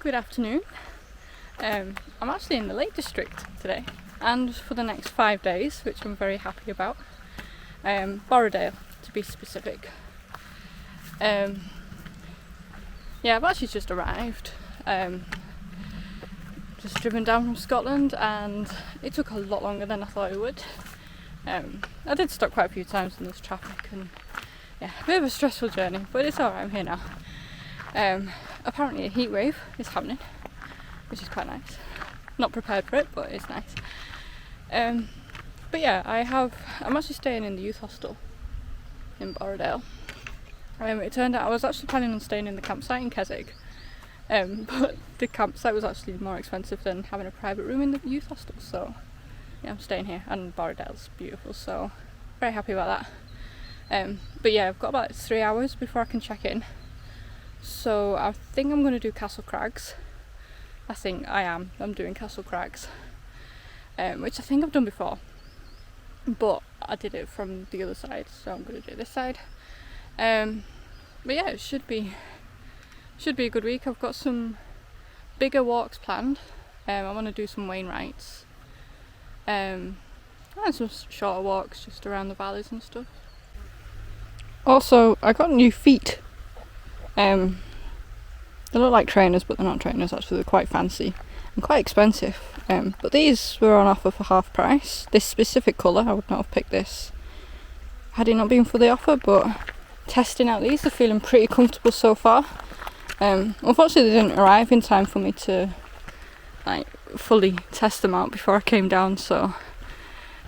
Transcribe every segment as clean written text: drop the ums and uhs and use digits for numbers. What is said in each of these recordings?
Good afternoon. I'm actually in the Lake District today and for the next 5 days, which I'm very happy about. Borrowdale to be specific. Yeah, I've actually just arrived. Just driven down from Scotland and it took a lot longer than I thought it would. I did stop quite a few times in this traffic and yeah, a bit of a stressful journey, but it's alright, I'm here now. Apparently a heat wave is happening, which is quite nice. Not prepared for it, but it's nice. But yeah, I'm actually staying in the youth hostel in Borrowdale. It turned out I was actually planning on staying in the campsite in Keswick, but the campsite was actually more expensive than having a private room in the youth hostel, so yeah, I'm staying here, and Borrowdale's beautiful, so very happy about that. But yeah, I've got about 3 hours before I can check in, so I think I'm going to do Castle Crags. I'm doing Castle Crags, which I think I've done before, but I did it from the other side, so I'm going to do this side. But yeah, it should be a good week. I've got some bigger walks planned. I want to do some Wainwrights, and some shorter walks just around the valleys and stuff. Also, I got new feet. They look like trainers, but they're not trainers. Actually, they're quite fancy and quite expensive. But these were on offer for half price. This specific colour, I would not have picked this had it not been for the offer. But testing out these, they're feeling pretty comfortable so far. Unfortunately, they didn't arrive in time for me to fully test them out before I came down. So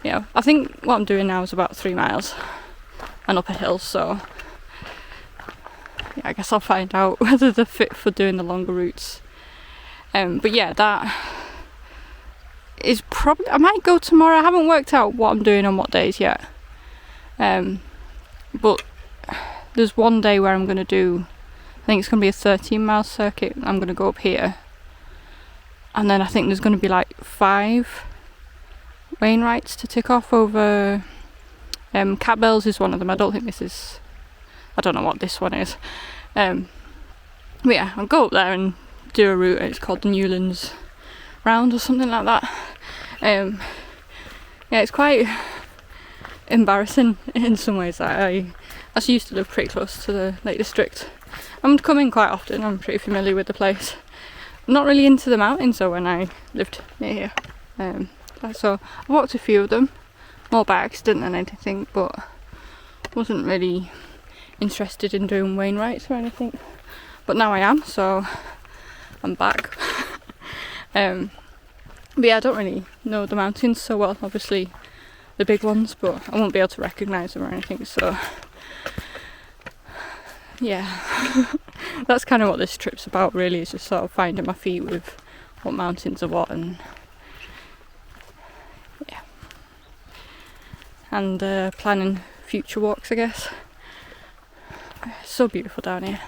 yeah, I think what I'm doing now is about 3 miles and up a hill. So yeah, I guess I'll find out whether they're fit for doing the longer routes. But yeah, that is probably, I might go tomorrow. I haven't worked out what I'm doing on what days yet. But there's one day where I'm going to do, I think it's going to be a 13-mile circuit. I'm going to go up here. And then I think there's going to be like 5 Wainwrights to tick off over. Catbells is one of them. I don't know what this one is. But yeah, I'll go up there and do a route. It's called the Newlands Round or something like that. Yeah, it's quite embarrassing in some ways. I actually used to live pretty close to the Lake District. I'm coming quite often. I'm pretty familiar with the place. Not really into the mountains though when I lived near here. So I walked a few of them, more by accident than anything, but wasn't really interested in doing Wainwrights or anything. But now I am, so I'm back. But yeah, I don't really know the mountains so well, obviously the big ones, but I won't be able to recognise them or anything, so yeah. That's kind of what this trip's about really, is just sort of finding my feet with what mountains are what, and yeah, and planning future walks, I guess. It's so beautiful down here.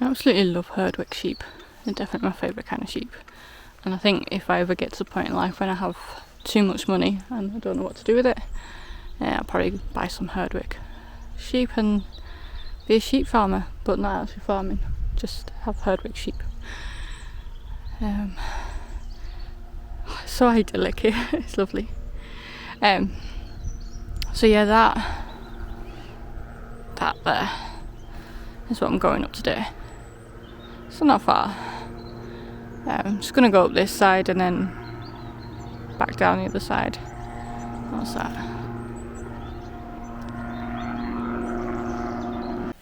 I absolutely love Herdwick sheep. They're definitely my favourite kind of sheep. And I think if I ever get to the point in life when I have too much money and I don't know what to do with it, I'll probably buy some Herdwick sheep and be a sheep farmer, but not actually farming, just have Herdwick sheep. So idyllic here, it's lovely. So yeah, that there is what I'm going up today. So not far. I'm just going to go up this side and then back down the other side. What's that? I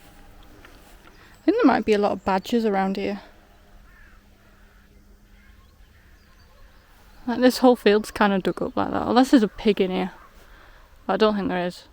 think there might be a lot of badgers around here. Like this whole field's kind of dug up like that, unless there's a pig in here. But I don't think there is.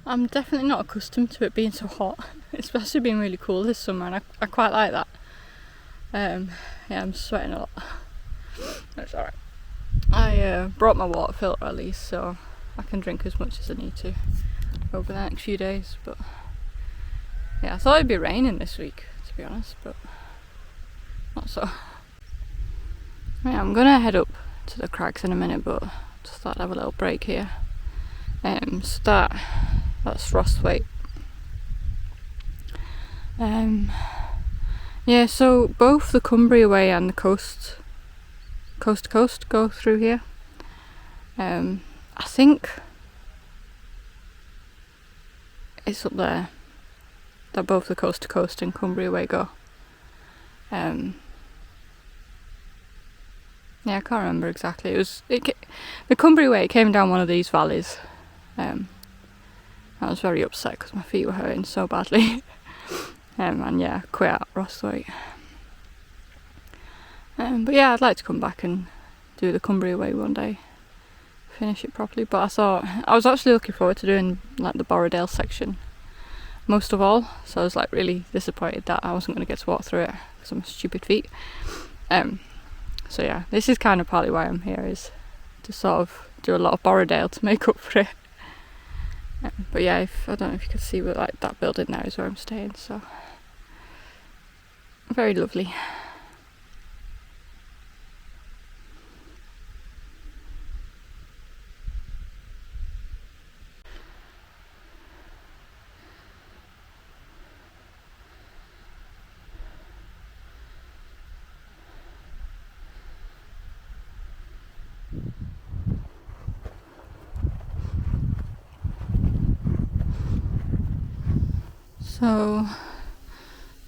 I'm definitely not accustomed to it being so hot. It's supposed to be really cool this summer and I quite like that. Yeah, I'm sweating a lot. That's alright. I brought my water filter at least, so I can drink as much as I need to over the next few days. But yeah, I thought it'd be raining this week, to be honest, but not so. Yeah, I'm gonna head up to the crags in a minute, but just thought I'd have a little break here. So that's Rosthwaite. Yeah, so both the Cumbria Way and the coast to coast go through here. I think it's up there that both the coast to coast and Cumbria Way go. Yeah, I can't remember exactly. The Cumbria Way came down one of these valleys. I was very upset because my feet were hurting so badly. And yeah, quit at Rosthwaite. But yeah, I'd like to come back and do the Cumbria Way one day, finish it properly. But I was actually looking forward to doing like the Borrowdale section most of all, so I was like really disappointed that I wasn't going to get to walk through it because of my stupid feet. So yeah, this is kind of partly why I'm here, is to sort of do a lot of Borrowdale to make up for it. But yeah, I don't know if you can see, but like that building there is where I'm staying, so very lovely. So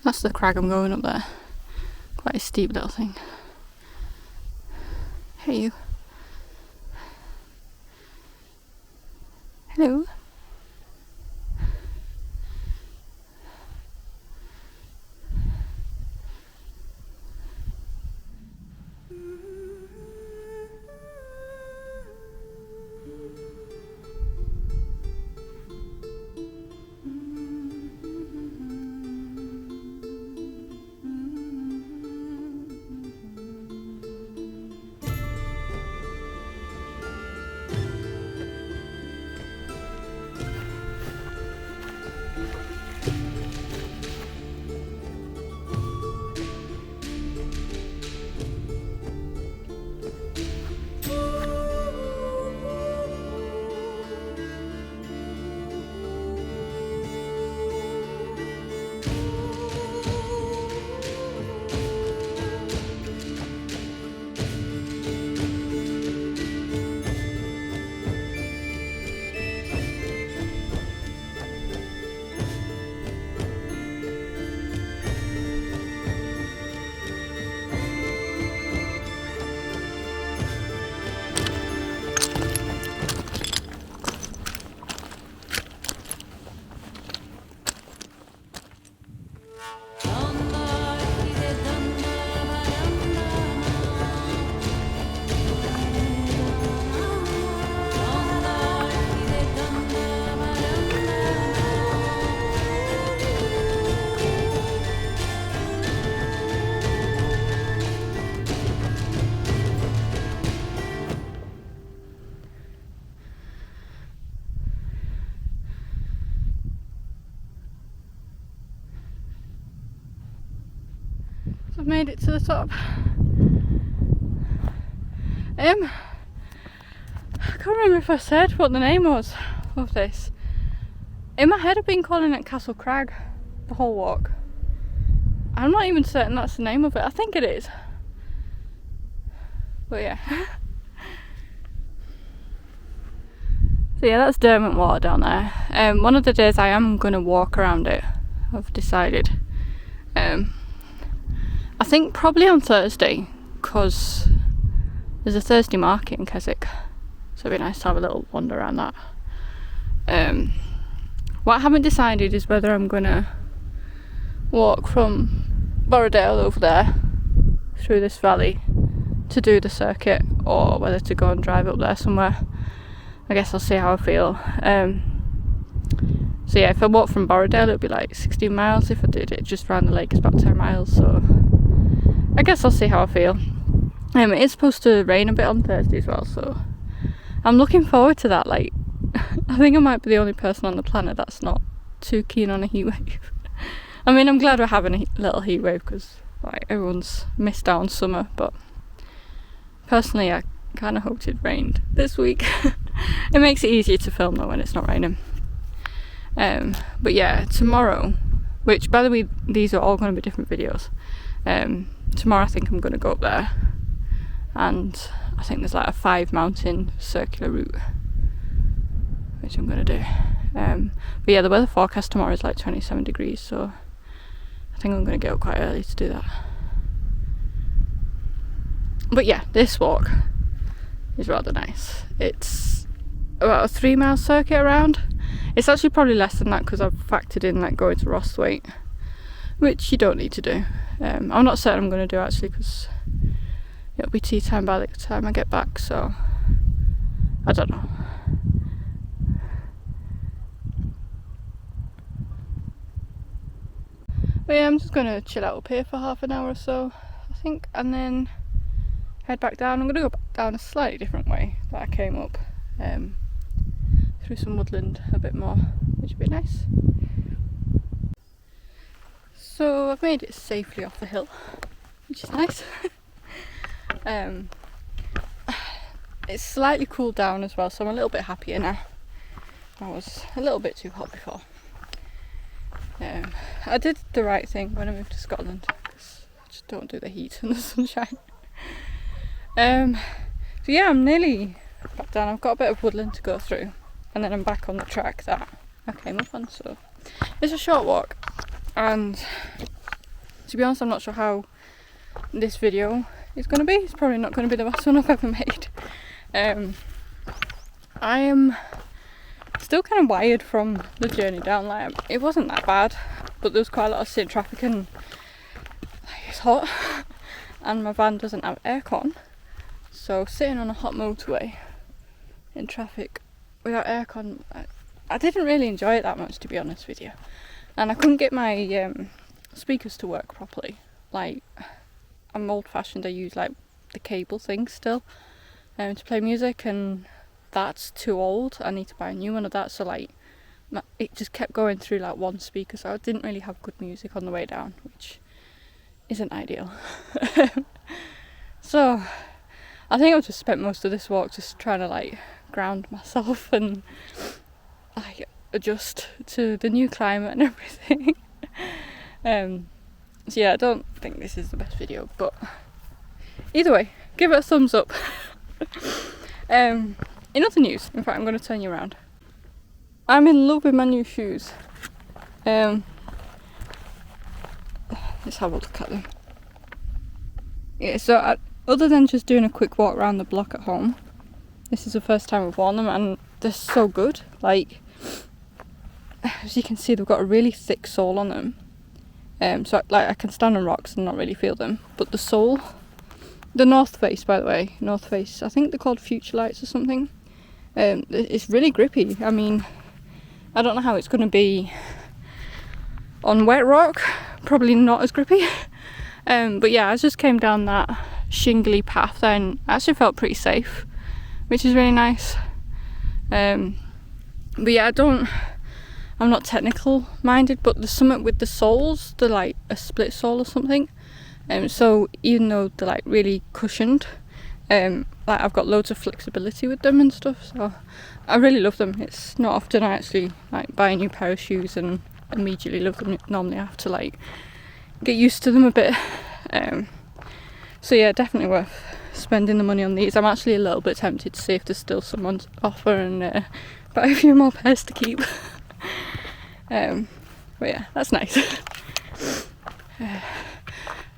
that's the crag I'm going up there. Quite a steep little thing. Hey you. Hello. made it to the top. I can't remember if I said what the name was of this. In my head I've been calling it Castle Crag the whole walk. I'm not even certain that's the name of it. I think it is. But yeah. So yeah, that's Derwent Water down there. One of the days I am going to walk around it, I've decided. I think probably on Thursday, because there's a Thursday market in Keswick, so it'd be nice to have a little wander around that. What I haven't decided is whether I'm going to walk from Borrowdale over there through this valley to do the circuit, or whether to go and drive up there somewhere. I guess I'll see how I feel. So yeah, if I walk from Borrowdale it'll be like 16 miles. If I did it just round the lake it's about 10 miles, so I guess I'll see how I feel. It is supposed to rain a bit on Thursday as well, so I'm looking forward to that. Like, I think I might be the only person on the planet that's not too keen on a heat wave. I mean, I'm glad we're having a little heat wave because like everyone's missed out on summer, but personally I kind of hoped it rained this week. It makes it easier to film though when it's not raining. But yeah, tomorrow, which by the way these are all going to be different videos, tomorrow I think I'm going to go up there, and I think there's like a 5 mountain circular route which I'm going to do. But yeah, the weather forecast tomorrow is like 27 degrees, so I think I'm going to get up quite early to do that. But yeah, this walk is rather nice. It's about a 3 mile circuit around. It's actually probably less than that because I've factored in like going to Rosthwaite, which you don't need to do. I'm not certain I'm going to do actually because it'll be tea time by the time I get back, so I don't know. But yeah, I'm just going to chill out up here for half an hour or so, I think, and then head back down. I'm going to go back down a slightly different way that I came up, through some woodland a bit more, which would be nice. So I've made it safely off the hill, which is nice. It's slightly cooled down as well, so I'm a little bit happier now. I was a little bit too hot before. I did the right thing when I moved to Scotland, because I just don't do the heat and the sunshine. So yeah, I'm nearly back down. I've got a bit of woodland to go through, and then I'm back on the track that I came up on, so it's a short walk. And to be honest, I'm not sure how this video is going to be. It's probably not going to be the best one I've ever made. I am still kind of wired from the journey down. Like, it wasn't that bad, but there was quite a lot of sitting traffic and like, it's hot and my van doesn't have aircon, so sitting on a hot motorway in traffic without aircon, I didn't really enjoy it that much, to be honest with you. And I couldn't get my speakers to work properly. Like, I'm old fashioned, I use like the cable thing still to play music, and that's too old. I need to buy a new one of that, so like it just kept going through like one speaker, so I didn't really have good music on the way down, which isn't ideal. So I think I've just spent most of this walk just trying to like ground myself and like adjust to the new climate and everything. So yeah, I don't think this is the best video, but either way, give it a thumbs up. In other news, in fact, I'm going to turn you around. I'm in love with my new shoes. Let's have a look at them. Yeah, so other than just doing a quick walk around the block at home, this is the first time I've worn them, and they're so good. Like, as you can see, they've got a really thick sole on them. So like I can stand on rocks and not really feel them. But the sole, the North Face, by the way, North Face, I think they're called Future Lights or something. It's really grippy. I mean, I don't know how it's going to be on wet rock. Probably not as grippy. But yeah, I just came down that shingly path and I actually felt pretty safe, which is really nice. But yeah, I'm not technical minded, but there's something with the soles, they're like a split sole or something. So even though they're like really cushioned, like I've got loads of flexibility with them and stuff, so I really love them. It's not often I actually like buy a new pair of shoes and immediately love them. Normally I have to like get used to them a bit. So yeah, definitely worth spending the money on these. I'm actually a little bit tempted to see if there's still someone's offer and buy a few more pairs to keep. But yeah, that's nice.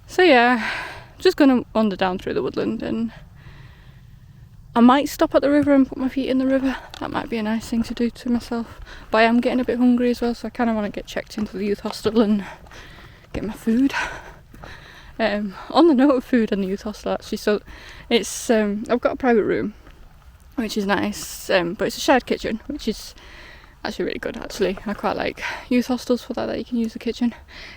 So yeah, just gonna wander down through the woodland, and I might stop at the river and put my feet in the river. That might be a nice thing to do to myself. But I am getting a bit hungry as well, so I kind of want to get checked into the youth hostel and get my food. On the note of food and the youth hostel, actually, so it's I've got a private room, which is nice, but it's a shared kitchen, which is actually really good. Actually, I quite like youth hostels for that you can use the kitchen.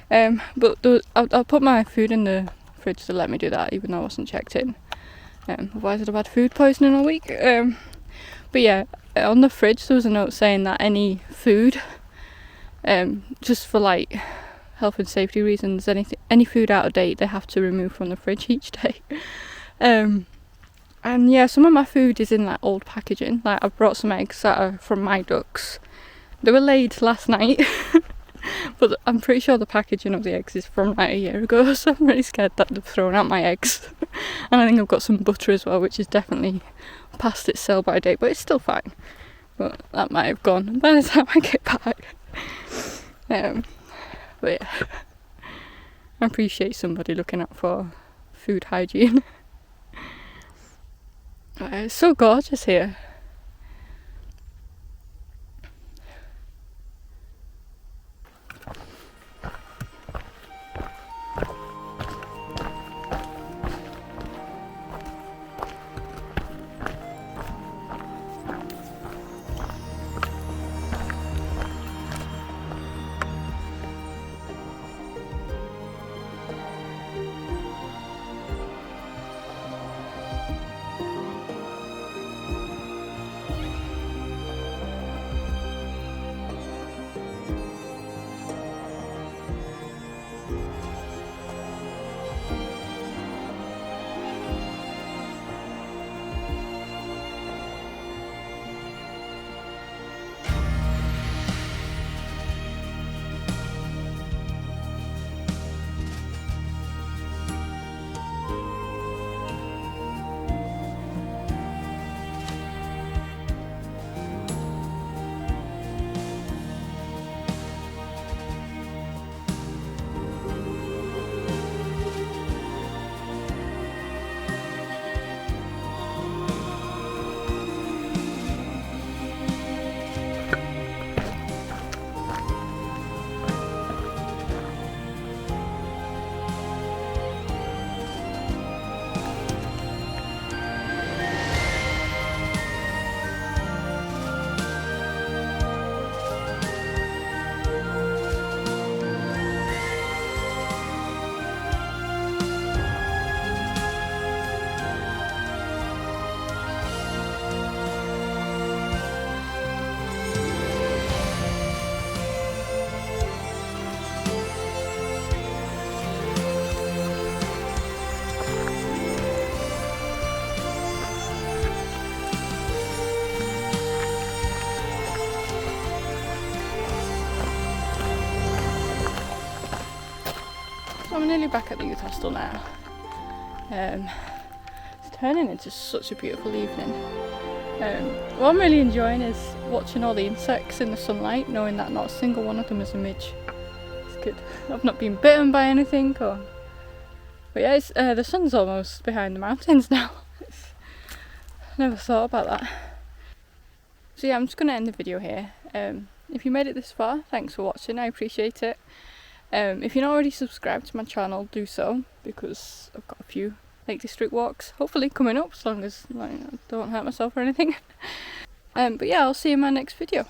But I'll put my food in the fridge to let me do that, even though I wasn't checked in. Otherwise I'd have had food poisoning all week. But yeah, on the fridge there was a note saying that any food, just for like health and safety reasons, any food out of date they have to remove from the fridge each day. And yeah, some of my food is in like old packaging. Like I've brought some eggs that are from my ducks. They were laid last night, but I'm pretty sure the packaging of the eggs is from like a year ago, so I'm really scared that they've thrown out my eggs. And I think I've got some butter as well, which is definitely past its sell-by date, but it's still fine. But that might have gone by the time I get back. But yeah, I appreciate somebody looking out for food hygiene. It's so gorgeous here. I'm nearly back at the youth hostel now. It's turning into such a beautiful evening. What I'm really enjoying is watching all the insects in the sunlight, knowing that not a single one of them is a midge. It's good. I've not been bitten by anything, but yeah, the sun's almost behind the mountains now. Never thought about that. So yeah, I'm just going to end the video here. If you made it this far, thanks for watching, I appreciate it. If you're not already subscribed to my channel, do so, because I've got a few Lake District walks hopefully coming up, as long as like, I don't hurt myself or anything. But yeah, I'll see you in my next video.